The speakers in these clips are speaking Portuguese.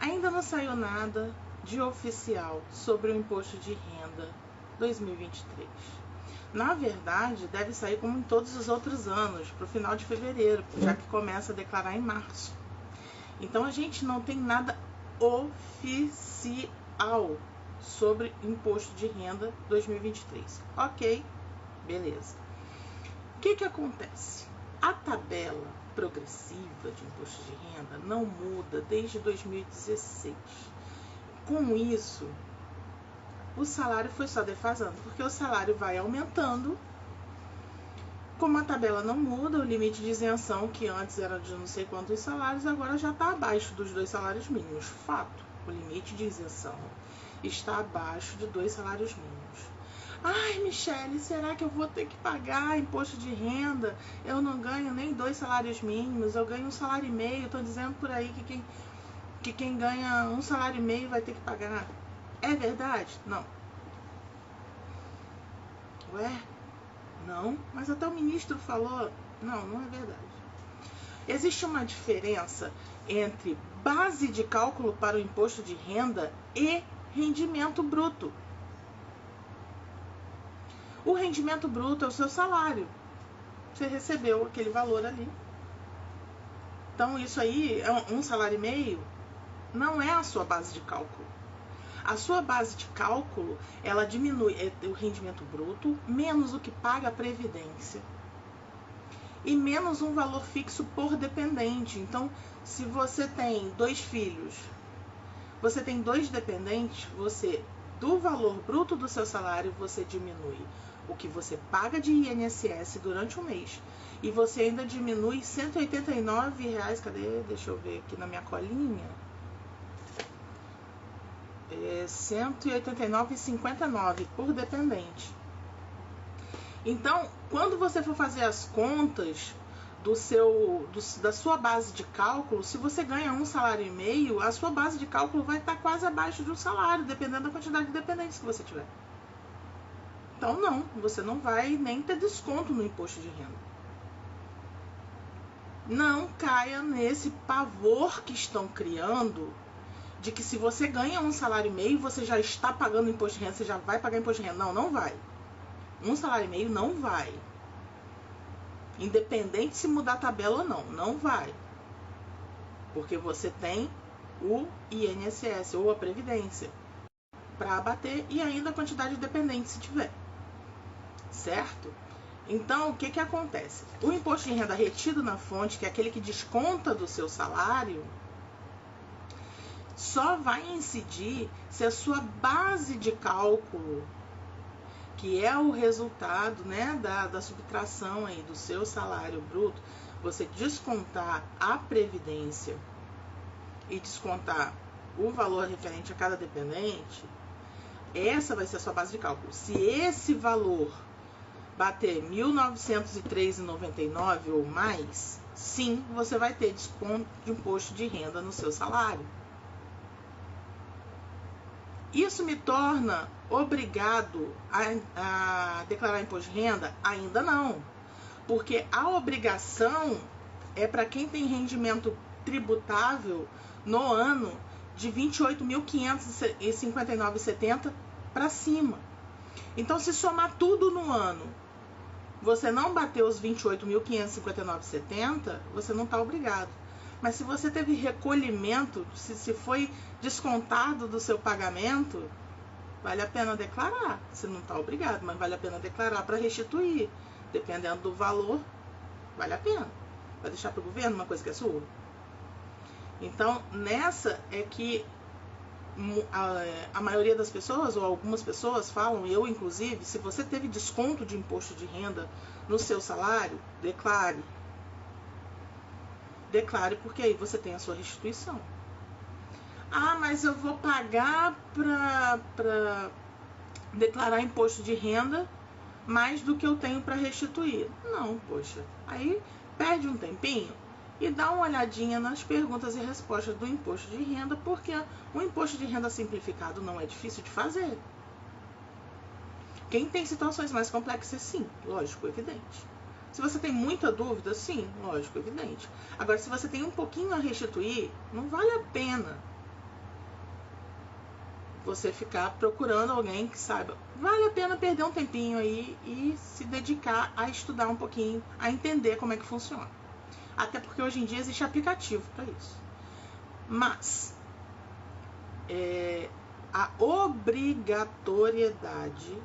Ainda não saiu nada de oficial sobre o imposto de renda 2023. Na verdade, deve sair como em todos os outros anos, para o final de fevereiro, já que começa a declarar em março. Então a gente não tem nada oficial sobre imposto de renda 2023. Ok, beleza. O que acontece? A tabela progressiva de imposto de renda não muda desde 2016. Com isso, o salário foi só defasando, porque o salário vai aumentando. Como a tabela não muda, o limite de isenção, que antes era de não sei quantos salários, agora já está abaixo dos 2 salários mínimos. Fato, o limite de isenção está abaixo de 2 salários mínimos. Ai, Michele, será que eu vou ter que pagar imposto de renda? Eu não ganho nem 2 salários mínimos, eu ganho 1,5 salário. Estão dizendo por aí que quem ganha 1,5 salário vai ter que pagar. É verdade? Não. Ué? Não, mas até o ministro falou. Não, não é verdade. Existe uma diferença entre base de cálculo para o imposto de renda e rendimento bruto. O rendimento bruto é o seu salário. Você recebeu aquele valor ali. Então isso aí, 1,5 salário, não é a sua base de cálculo. A sua base de cálculo, ela diminui o rendimento bruto, menos o que paga a previdência e menos um valor fixo por dependente. Então, se você tem 2 filhos, você tem 2 dependentes, você, do valor bruto do seu salário, você diminui o que você paga de INSS durante um mês. E você ainda diminui R$ 189, cadê? Deixa eu ver aqui na minha colinha. R$ 189,59 por dependente. Então, quando você for fazer as contas da sua base de cálculo, se você ganha 1,5 salário, a sua base de cálculo vai estar quase abaixo de um salário, dependendo da quantidade de dependentes que você tiver. Então, não, você não vai nem ter desconto no imposto de renda. Não caia nesse pavor que estão criando de que se você ganha 1,5 salário, você já está pagando imposto de renda, você já vai pagar imposto de renda. Não, não vai. 1,5 salário não vai. Independente se mudar a tabela ou não, não vai. Porque você tem o INSS ou a Previdência para abater e ainda a quantidade de dependentes se tiver. Certo? Então, o que acontece? O imposto de renda retido na fonte, que é aquele que desconta do seu salário, só vai incidir se a sua base de cálculo, que é o resultado, né, da subtração aí do seu salário bruto, você descontar a previdência e descontar o valor referente a cada dependente, essa vai ser a sua base de cálculo. Se esse valor bater R$ 1.903,99 ou mais, sim, você vai ter desconto de imposto de renda no seu salário. Isso me torna obrigado a declarar imposto de renda? Ainda não, porque a obrigação é para quem tem rendimento tributável no ano de R$ 28.559,70 para cima. Então, se somar tudo no ano, você não bateu os R$ 28.559,70, você não está obrigado. Mas se você teve recolhimento, se foi descontado do seu pagamento, vale a pena declarar. Você não está obrigado, mas vale a pena declarar para restituir. Dependendo do valor, vale a pena. Vai deixar para o governo uma coisa que é sua? Então, nessa é que a maioria das pessoas, ou algumas pessoas falam, eu inclusive, se você teve desconto de imposto de renda no seu salário, declare. Declare, porque aí você tem a sua restituição. Ah, mas eu vou pagar para declarar imposto de renda mais do que eu tenho para restituir. Não, poxa. Aí perde um tempinho e dá uma olhadinha nas perguntas e respostas do imposto de renda, porque o imposto de renda simplificado não é difícil de fazer. Quem tem situações mais complexas, sim, lógico, evidente. Se você tem muita dúvida, sim, lógico, evidente. Agora, se você tem um pouquinho a restituir, não vale a pena você ficar procurando alguém que saiba. Vale a pena perder um tempinho aí e se dedicar a estudar um pouquinho, a entender como é que funciona. Até porque hoje em dia existe aplicativo para isso. Mas a obrigatoriedade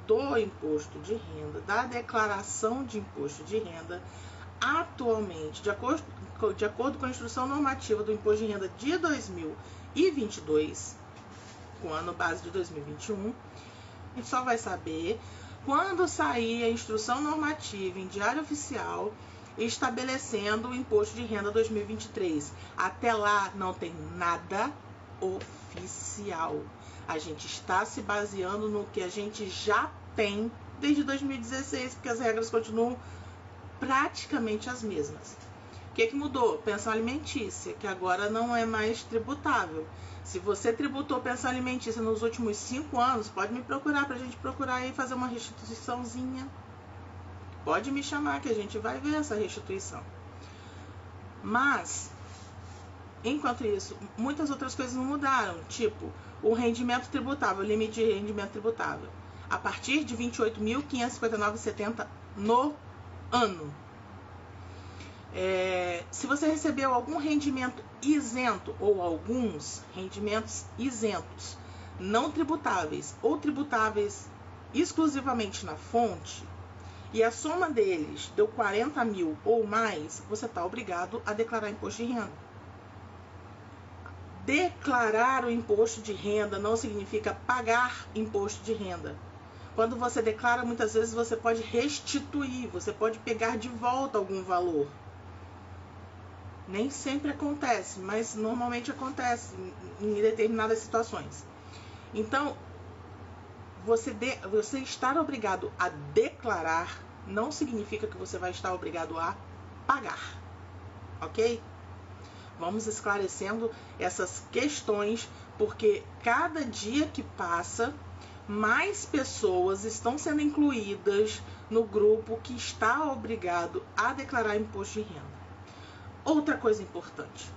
do imposto de renda, da declaração de imposto de renda, atualmente, de acordo com a instrução normativa do imposto de renda de 2022, com o ano base de 2021, a gente só vai saber quando sair a instrução normativa em diário oficial estabelecendo o imposto de renda 2023. Até lá não tem nada oficial. A gente está se baseando no que a gente já tem desde 2016, porque as regras continuam praticamente as mesmas. O que mudou? Pensão alimentícia, que agora não é mais tributável. Se você tributou pensão alimentícia nos últimos 5 anos, pode me procurar para a gente procurar e fazer uma restituiçãozinha. Pode me chamar que a gente vai ver essa restituição. Mas, enquanto isso, muitas outras coisas não mudaram. Tipo, o rendimento tributável, o limite de rendimento tributável. A partir de R$ 28.559,70 no ano. Se você recebeu algum rendimento isento ou alguns rendimentos isentos, não tributáveis ou tributáveis exclusivamente na fonte, e a soma deles deu 40 mil ou mais, você está obrigado a declarar imposto de renda. Declarar o imposto de renda não significa pagar imposto de renda. Quando você declara, muitas vezes você pode restituir, você pode pegar de volta algum valor. Nem sempre acontece, mas normalmente acontece em determinadas situações. Então, você estar obrigado a declarar não significa que você vai estar obrigado a pagar, ok? Vamos esclarecendo essas questões, porque cada dia que passa, mais pessoas estão sendo incluídas no grupo que está obrigado a declarar imposto de renda. Outra coisa importante,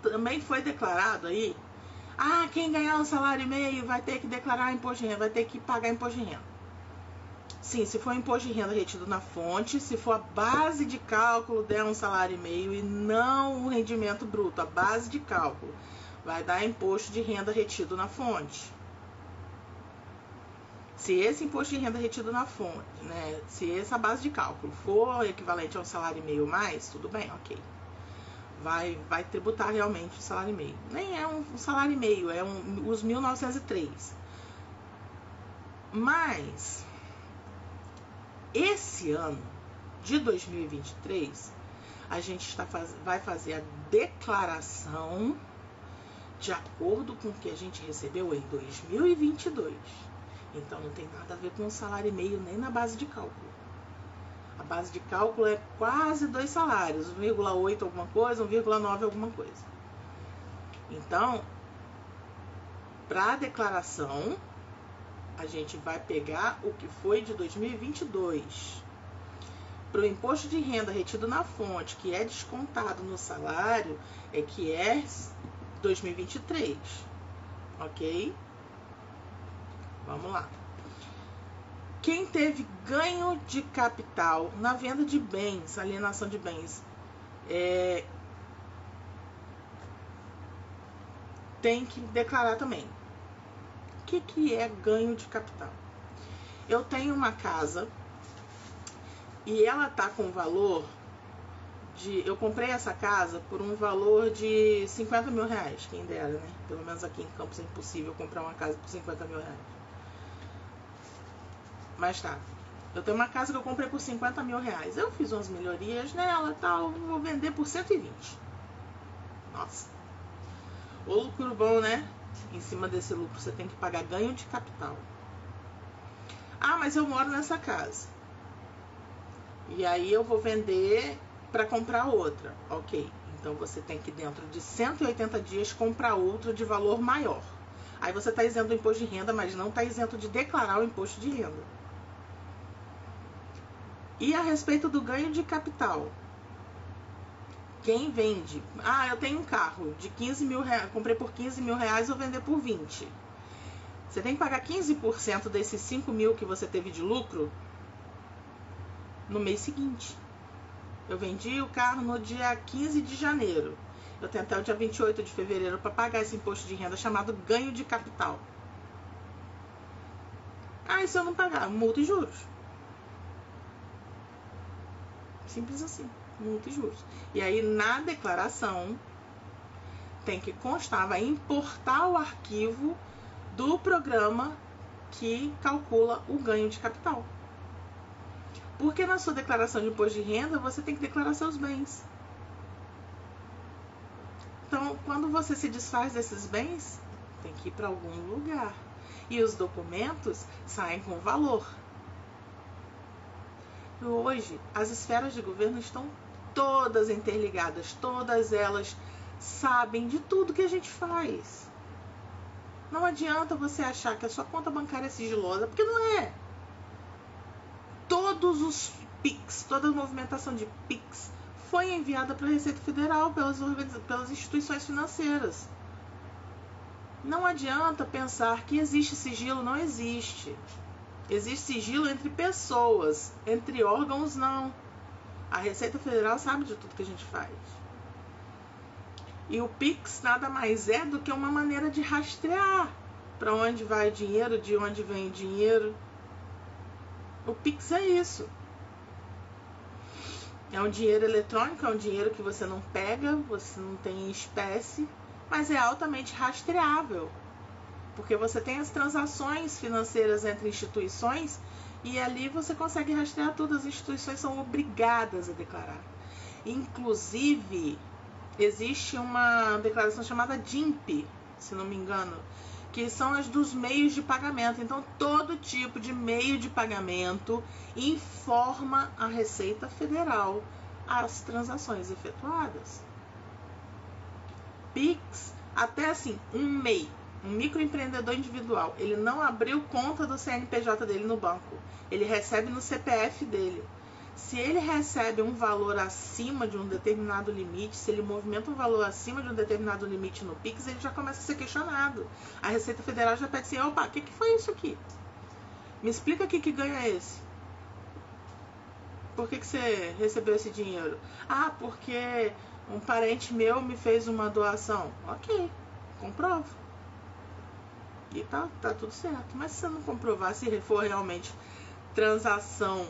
também foi declarado aí, quem ganhar um salário e meio vai ter que declarar imposto de renda, vai ter que pagar imposto de renda. Sim, se for imposto de renda retido na fonte, se for a base de cálculo der um salário e meio e não o rendimento bruto, a base de cálculo, vai dar imposto de renda retido na fonte. Se esse imposto de renda retido na fonte, né, se essa base de cálculo for equivalente a um salário e meio mais, tudo bem, ok. Vai tributar realmente o salário e meio. Nem é um salário e meio, é os 1.903. Mas, esse ano de 2023, a gente vai fazer a declaração de acordo com o que a gente recebeu em 2022. Então, não tem nada a ver com o salário e meio, nem na base de cálculo. A base de cálculo é quase 2 salários, 1,8 alguma coisa, 1,9 alguma coisa. Então, para a declaração, a gente vai pegar o que foi de 2022. Para o imposto de renda retido na fonte, que é descontado no salário, que é 2023, ok? Vamos lá. Quem teve ganho de capital na venda de bens, alienação de bens, tem que declarar também. O que é ganho de capital? Eu tenho uma casa e ela tá com valor de... Eu comprei essa casa por um valor de 50 mil reais, quem dera, né? Pelo menos aqui em Campos é impossível comprar uma casa por 50 mil reais. Mas tá, eu tenho uma casa que eu comprei por 50 mil reais. Eu fiz umas melhorias nela e tal, vou vender por 120. Nossa. O lucro bom, né? Em cima desse lucro você tem que pagar ganho de capital. Mas eu moro nessa casa. E aí eu vou vender para comprar outra. Ok, então você tem que dentro de 180 dias comprar outra de valor maior. Aí você está isento do imposto de renda, mas não está isento de declarar o imposto de renda. E a respeito do ganho de capital, Quem vende, eu tenho um carro de 15 mil reais, comprei por 15 mil reais, vou vender por 20. Você tem que pagar 15% desses 5 mil que você teve de lucro no mês seguinte. Eu vendi o carro no dia 15 de janeiro. Eu tenho até o dia 28 de fevereiro para pagar esse imposto de renda chamado ganho de capital. E se eu não pagar? Multa e juros. Simples assim, multa e juros. E aí na declaração tem que constar, vai importar o arquivo do programa que calcula o ganho de capital. Porque na sua declaração de imposto de renda você tem que declarar seus bens. Então, quando você se desfaz desses bens, tem que ir para algum lugar. E os documentos saem com valor. E hoje, as esferas de governo estão todas interligadas. Todas elas sabem de tudo que a gente faz. Não adianta você achar que a sua conta bancária é sigilosa, porque não é. Todos os PIX, toda a movimentação de PIX foi enviada para a Receita Federal pelas instituições financeiras. Não adianta pensar que existe sigilo, não existe. Existe sigilo entre pessoas, entre órgãos não. A Receita Federal sabe de tudo que a gente faz. E o PIX nada mais é do que uma maneira de rastrear para onde vai o dinheiro, de onde vem o dinheiro. O PIX é isso. É um dinheiro eletrônico, é um dinheiro que você não pega, você não tem em espécie, mas é altamente rastreável. Porque você tem as transações financeiras entre instituições e ali você consegue rastrear tudo. As instituições são obrigadas a declarar. Inclusive, existe uma declaração chamada DIMP, se não me engano, que são as dos meios de pagamento. Então, todo tipo de meio de pagamento informa a Receita Federal as transações efetuadas. PIX, até assim, um MEI, um microempreendedor individual, ele não abriu conta do CNPJ dele no banco, ele recebe no CPF dele. Se ele recebe um valor acima de um determinado limite, se ele movimenta um valor acima de um determinado limite no PIX, ele já começa a ser questionado. A Receita Federal já pede assim, opa, o que foi isso aqui? Me explica aqui que ganho é esse. Por que você recebeu esse dinheiro? Porque um parente meu me fez uma doação. Ok, comprovo. E tá tudo certo. Mas se você não comprovar, se for realmente transação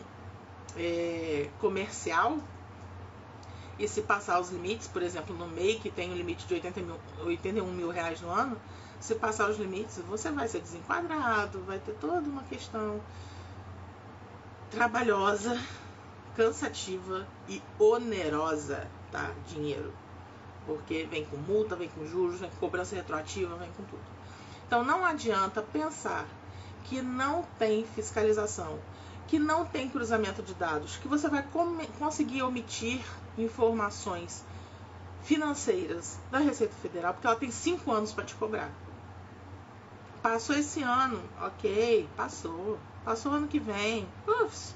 comercial, e se passar os limites, por exemplo, no MEI, que tem um limite de 81 mil reais no ano, se passar os limites, você vai ser desenquadrado, vai ter toda uma questão trabalhosa, cansativa e onerosa, tá? Dinheiro. Porque vem com multa, vem com juros, vem com cobrança retroativa, vem com tudo. Então não adianta pensar que não tem fiscalização, que não tem cruzamento de dados, que você vai conseguir omitir informações financeiras da Receita Federal, porque ela tem 5 anos para te cobrar. Passou esse ano, ok, passou ano que vem, ufs.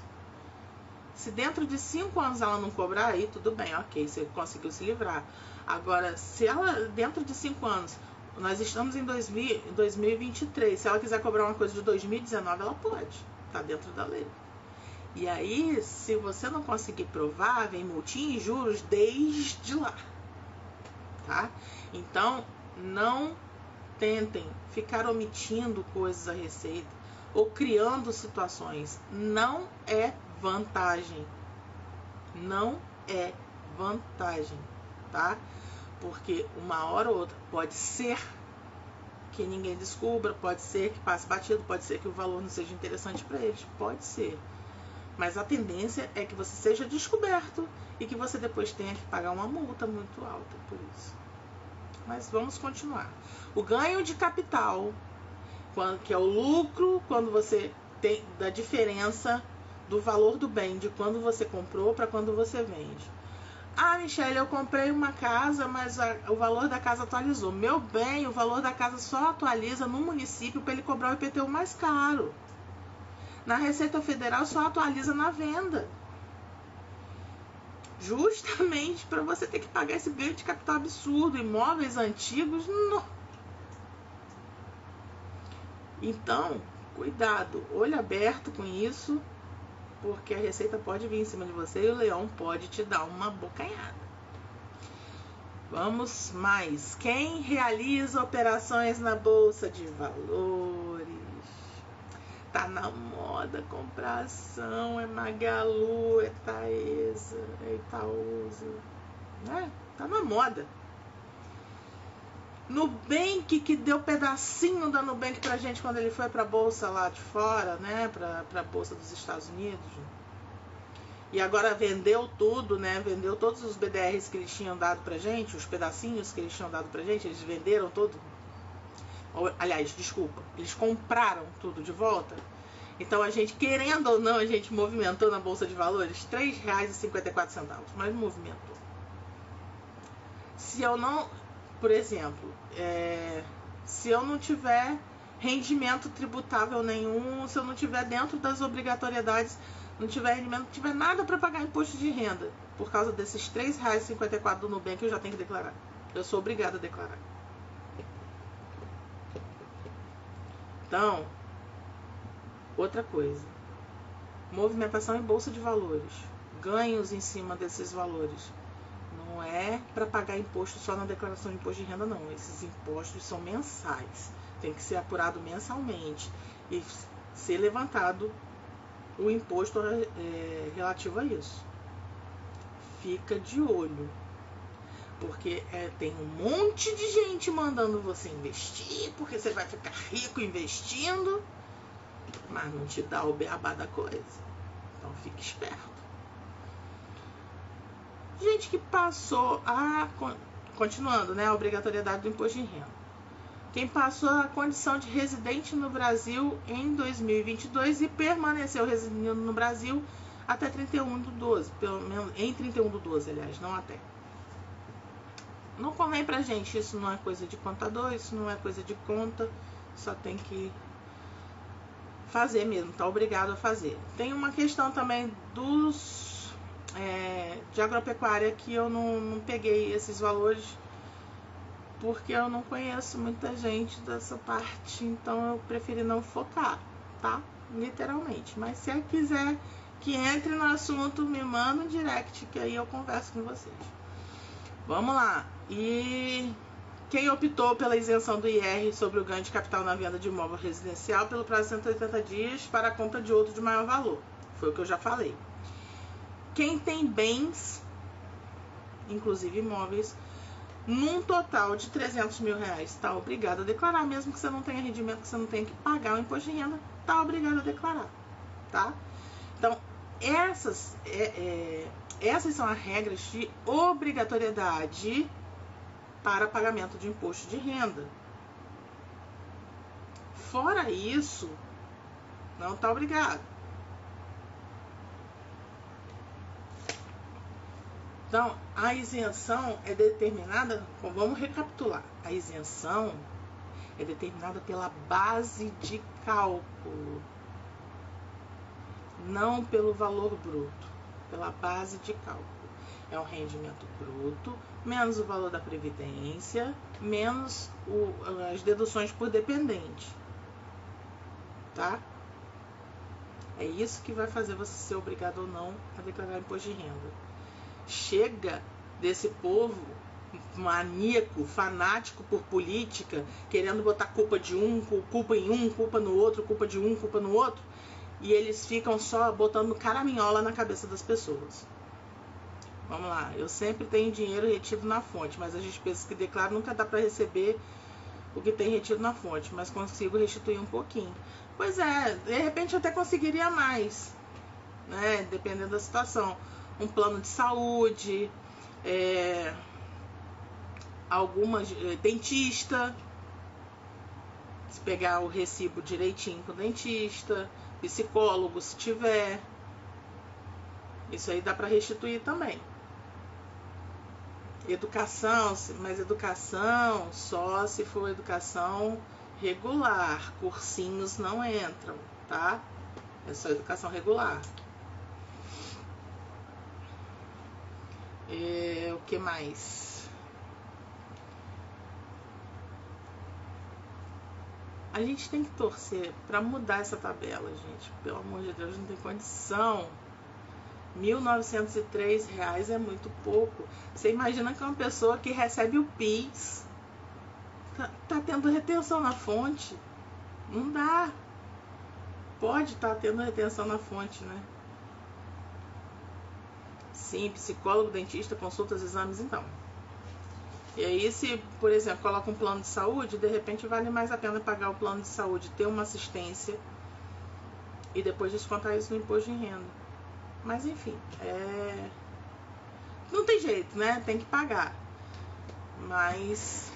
Se dentro de 5 anos ela não cobrar, aí tudo bem, ok, você conseguiu se livrar. Agora, se ela, dentro de 5 anos, nós estamos em 2023, se ela quiser cobrar uma coisa de 2019, ela pode, tá dentro da lei. E aí, se você não conseguir provar, vem multinha e juros desde lá, tá? Então, não tentem ficar omitindo coisas à Receita ou criando situações. Não é vantagem. Não é vantagem, tá? Porque uma hora ou outra pode ser que ninguém descubra, pode ser que passe batido, pode ser que o valor não seja interessante para eles, pode ser. Mas a tendência é que você seja descoberto e que você depois tenha que pagar uma multa muito alta por isso. Mas vamos continuar. O ganho de capital, que é o lucro quando você tem da diferença do valor do bem, de quando você comprou para quando você vende. Michele, eu comprei uma casa, mas o valor da casa atualizou. Meu bem, o valor da casa só atualiza no município para ele cobrar o IPTU mais caro. Na Receita Federal só atualiza na venda. justamente para você ter que pagar esse ganho de capital absurdo. Imóveis antigos, não. Então, cuidado, olho aberto com isso, porque a Receita pode vir em cima de você e o leão pode te dar uma bocanhada. Vamos mais. Quem realiza operações na Bolsa de Valores? Tá na moda comprar ação, é Magalu, é Taesa, é Itaúsa, né? Tá na moda. Nubank, que deu pedacinho da Nubank pra gente quando ele foi pra bolsa lá de fora, né? Pra bolsa dos Estados Unidos. E agora vendeu tudo, né? Vendeu todos os BDRs que eles tinham dado pra gente, os pedacinhos que eles tinham dado pra gente, eles venderam tudo. Aliás, desculpa, eles compraram tudo de volta. Então a gente, querendo ou não, a gente movimentou na Bolsa de Valores R$3,54, mas movimentou. Se eu não, por exemplo, se eu não tiver rendimento tributável nenhum, se eu não tiver dentro das obrigatoriedades, não tiver rendimento, não tiver nada para pagar imposto de renda, por causa desses R$3,54 do Nubank, eu já tenho que declarar. Eu sou obrigada a declarar. Então, outra coisa, movimentação em bolsa de valores, ganhos em cima desses valores, não é para pagar imposto só na declaração de imposto de renda, não. Esses impostos são mensais, tem que ser apurado mensalmente e ser levantado o imposto relativo a isso. Fica de olho, porque tem um monte de gente mandando você investir, porque você vai ficar rico investindo, mas não te dá o beabá da coisa. Então fique esperto. Gente que passou a... Continuando, né? A obrigatoriedade do imposto de renda. Quem passou a condição de residente no Brasil em 2022 e permaneceu residindo no Brasil até 31/12, pelo menos em 31/12, aliás, não até. Não convém pra gente, isso não é coisa de contador, isso não é coisa de conta, só tem que fazer mesmo, tá obrigado a fazer. Tem uma questão também de agropecuária que eu não peguei esses valores, porque eu não conheço muita gente dessa parte, então eu preferi não focar, tá? Literalmente. Mas se quiser que entre no assunto, me manda um direct, que aí eu converso com vocês. Vamos lá. E quem optou pela isenção do IR sobre o ganho de capital na venda de imóvel residencial pelo prazo de 180 dias para a compra de outro de maior valor? Foi o que eu já falei. Quem tem bens, inclusive imóveis, num total de R$300 mil, está obrigado a declarar, mesmo que você não tenha rendimento, que você não tenha que pagar o imposto de renda, está obrigado a declarar, tá? Então, essas são as regras de obrigatoriedade para pagamento de imposto de renda. Fora isso, não está obrigado. Então, a isenção é determinada, vamos recapitular, a isenção é determinada pela base de cálculo, não pelo valor bruto, pela base de cálculo. É o rendimento bruto, menos o valor da previdência, menos as deduções por dependente, tá? É isso que vai fazer você ser obrigado ou não a declarar imposto de renda. Chega desse povo maníaco, fanático por política, querendo botar culpa de um, culpa em um, culpa no outro, culpa de um, culpa no outro, e eles ficam só botando caraminhola na cabeça das pessoas. Vamos lá, eu sempre tenho dinheiro retido na fonte, mas as despesas que declaro nunca dá para receber o que tem retido na fonte, mas consigo restituir um pouquinho. Pois é, de repente eu até conseguiria mais, né, dependendo da situação. Um plano de saúde, dentista, se pegar o recibo direitinho com o dentista, psicólogo se tiver, isso aí dá para restituir também. Educação, mas educação só se for educação regular, cursinhos não entram, tá? É só educação regular. O que mais? A gente tem que torcer para mudar essa tabela, gente. Pelo amor de Deus, não tem condição. R$1.903 é muito pouco. Você imagina que uma pessoa que recebe o PIS tá tendo retenção na fonte? Não dá. Pode estar tendo retenção na fonte, né? Sim, psicólogo, dentista, consultas, exames, então. E aí, se, por exemplo, coloca um plano de saúde, de repente vale mais a pena pagar o plano de saúde, ter uma assistência e depois descontar isso no imposto de renda. Mas enfim, não tem jeito, né? Tem que pagar. Mas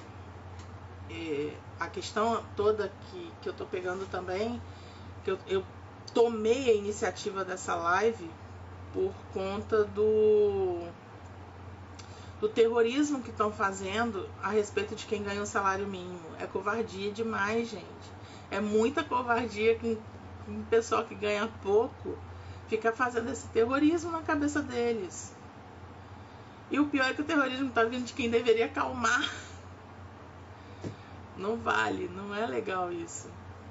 a questão toda que eu tô pegando também, que eu tomei a iniciativa dessa live por conta do terrorismo que estão fazendo a respeito de quem ganha um salário mínimo. É covardia demais, gente. É muita covardia que um pessoal que ganha pouco fica fazendo esse terrorismo na cabeça deles. E o pior é que o terrorismo está vindo de quem deveria acalmar. Não vale, não é legal isso.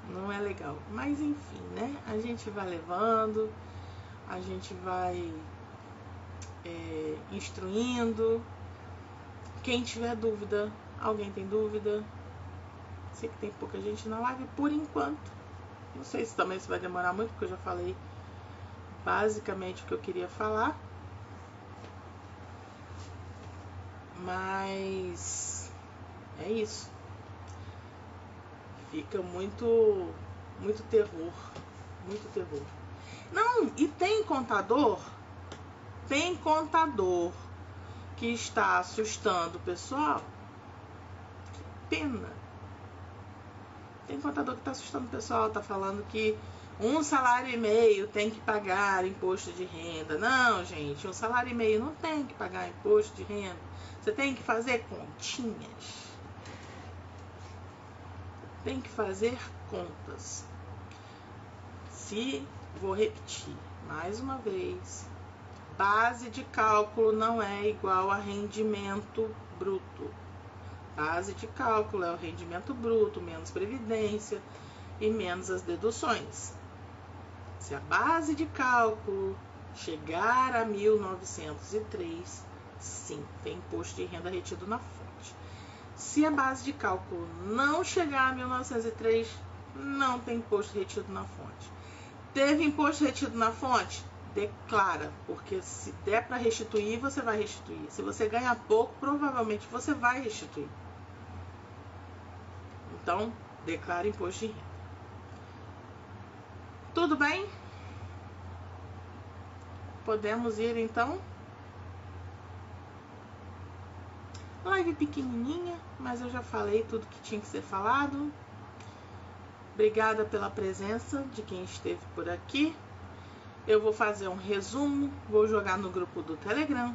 Não é legal. Mas enfim, né? A gente vai levando, a gente vai instruindo. Quem tiver dúvida, alguém tem dúvida? Sei que tem pouca gente na live por enquanto. Não sei se também vai demorar muito, porque eu já falei basicamente o que eu queria falar. Mas é isso. Fica muito terror. Muito terror. Não, e tem contador que está assustando o pessoal. Que pena. Tem contador que está assustando o pessoal, está falando que 1,5 salário tem que pagar imposto de renda. Não, gente, 1,5 salário não tem que pagar imposto de renda. Você tem que fazer continhas. Tem que fazer contas. Vou repetir mais uma vez. Base de cálculo não é igual a rendimento bruto. Base de cálculo é o rendimento bruto, menos previdência e menos as deduções. Se a base de cálculo chegar a 1.903, sim, tem imposto de renda retido na fonte. Se a base de cálculo não chegar a 1.903, não tem imposto retido na fonte. Teve imposto retido na fonte? Declara, porque se der para restituir, você vai restituir. Se você ganhar pouco, provavelmente você vai restituir. Então, declara imposto de renda. Tudo bem? Podemos ir então? Live pequenininha, mas eu já falei tudo que tinha que ser falado. Obrigada pela presença de quem esteve por aqui. Eu vou fazer um resumo, vou jogar no grupo do Telegram,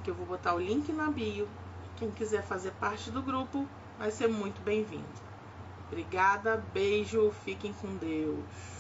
que eu vou botar o link na bio. Quem quiser fazer parte do grupo vai ser muito bem-vindo. Obrigada, beijo, fiquem com Deus.